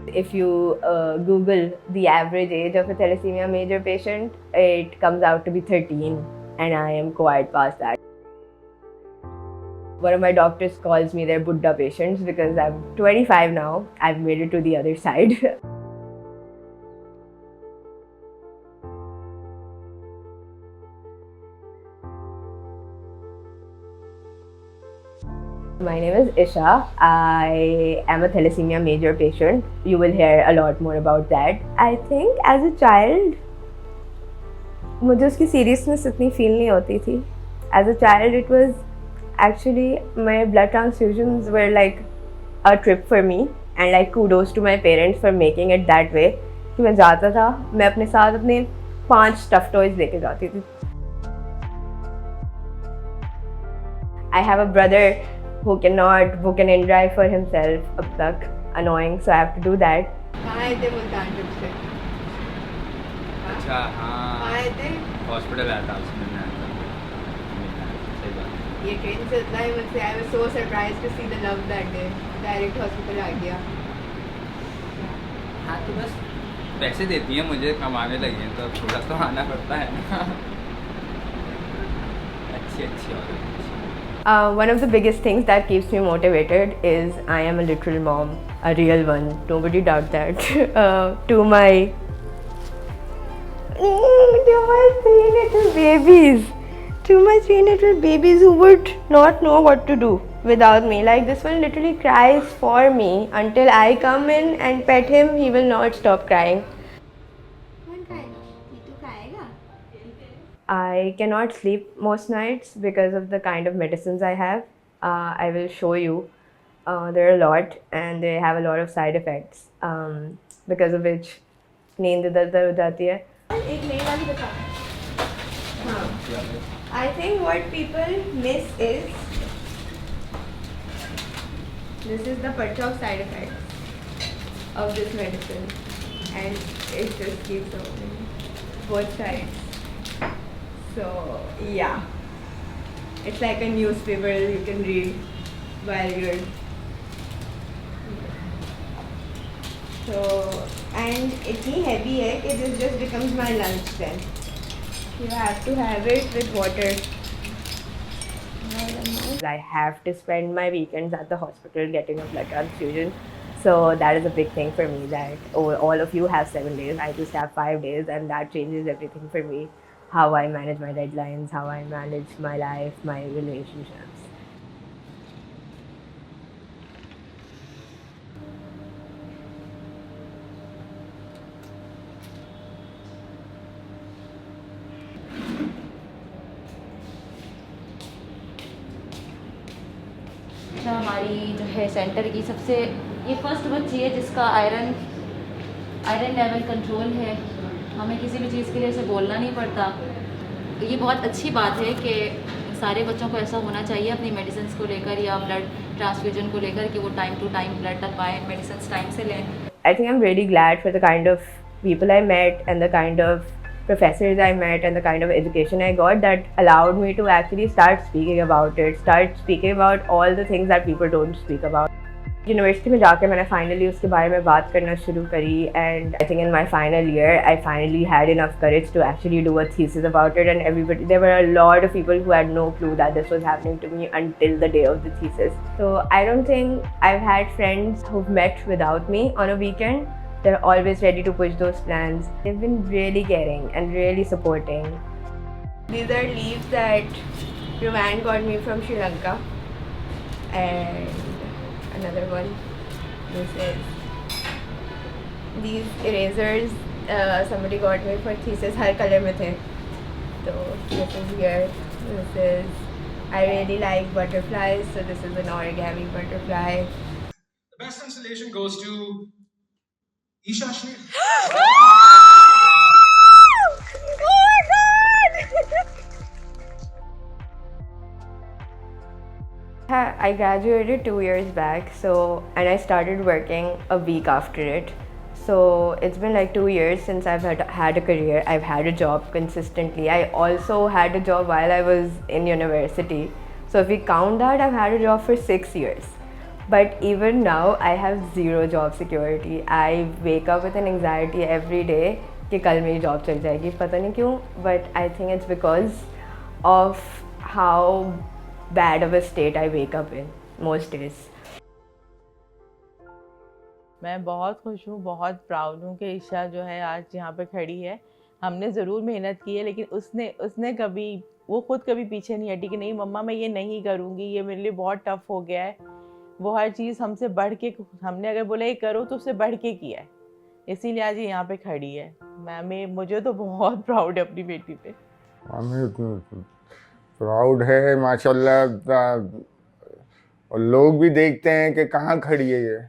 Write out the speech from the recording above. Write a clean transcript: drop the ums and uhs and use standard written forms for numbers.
If you Google the average age of a thalassemia major patient, it comes out to be 13, and I am quite past that. One of my doctors calls me their Buddha patients because I'm 25 now. I've made it to the other side. My name is Isha. I am a thalassemia major patient. You will hear a lot more about that. I think as a child, मुझे उसकी seriousness इतनी feel नहीं होती थी. As a child, it was actually my blood transfusions were like a trip for me, and like kudos to my parents for making it that way. कि मैं जाता था, मैं अपने साथ अपने 5 stuffed toys लेके जाती थी. I have a brother who cannot book an in-drive for himself अब तक. Annoying, so I have to do that. कहाँ आए थे मुल्तान ट्रिप से? अच्छा हाँ कहाँ आए थे? हॉस्पिटल आया था उसमें मैं आया था। सही बात है। ये ट्रेन से उतना ही मुझसे I was so surprised to see the love that day. Direct hospital आ गया. हाँ तो बस पैसे देती हैं मुझे, कमाने लगी हैं तो अब थोड़ा तो आना पड़ता है ना। अच्छी अच्छी और One of the biggest things that keeps me motivated is I am a literal mom, a real one. Nobody doubt that. To my three little babies, who would not know what to do without me. Like this one literally cries for me until I come in and pet him. He will not stop crying. I cannot sleep most nights because of the kind of medicines I have. I will show you. There are a lot and they have a lot of side effects because of which नींद इधर-उधर हो जाती है. एक नई वाली बता. हाँ. I think what people miss is this is the Patchogue side effect of this medicine, and it just keeps opening both sides. So yeah, it's like a newspaper you can read while you're. So and itni heavy hai कि this just becomes my lunch then. You have to have it with water. I have to spend my weekends at the hospital getting a blood transfusion. So that is a big thing for me that all of you have 7 days. I just have 5 days, and that changes everything for me. How I manage my deadlines, how I manage my life, my relationships. हमारी जो है centre की सबसे ये first बच्ची है जिसका iron level control है. हमें किसी भी चीज़ के लिए ऐसे बोलना नहीं पड़ता. तो ये बहुत अच्छी बात है कि सारे बच्चों को ऐसा होना चाहिए अपनी मेडिसिन को लेकर या ब्लड ट्रांसफ्यूजन को लेकर कि वो टाइम टू टाइम ब्लड लगवाएं, मेडिसिन टाइम से लें. I think I'm really glad for the kind of people I met and the kind of professors I met and the kind of education I got that allowed me to actually start speaking about it, start speaking about all the things that people don't speak about. University में जाकर मैंने finally उसके बारे में बात करना शुरू करी, and I think in my final year I finally had enough courage to actually do a thesis about it, and everybody there were a lot of people who had no clue that this was happening to me until the day of the thesis. So I don't think I've had friends who've met without me on a weekend. They're always ready to push those plans. They've been really caring and really supporting. These are leaves that Rowan got me from Sri Lanka, and another one. This is these erasers somebody got me for thesis. Her color में थे. So this is here. This is I really like butterflies, so this is an origami butterfly. The best installation goes to Isha Shri. I graduated 2 years back, and I started working a week after it. So it's been like 2 years since I've had a career. I've had a job consistently. I also had a job while I was in university. So if we count that, I've had a job for 6 years. But even now, I have zero job security. I wake up with an anxiety every day कि कल मेरी job चल जाएगी. पता नहीं क्यों, but I think it's because of how bad of a state I wake up in most days. मैं बहुत खुश हूँ, बहुत प्राउड हूँ कि ईशा जो है आज यहाँ पे खड़ी है. हमने ज़रूर मेहनत की है, लेकिन उसने कभी, वो खुद कभी पीछे नहीं हटी कि नहीं मम्मा मैं ये नहीं करूँगी, ये मेरे लिए बहुत टफ़ हो गया है. वो हर चीज़ हमसे बढ़ के, हमने अगर बोला ये करो तो उससे बढ़ के किया है, इसीलिए आज ये यहाँ पे खड़ी है. मुझे तो बहुत प्राउड है अपनी बेटी पे. हमें प्राउड है माशाल्लाह. और लोग भी देखते हैं कि कहाँ खड़ी है ये.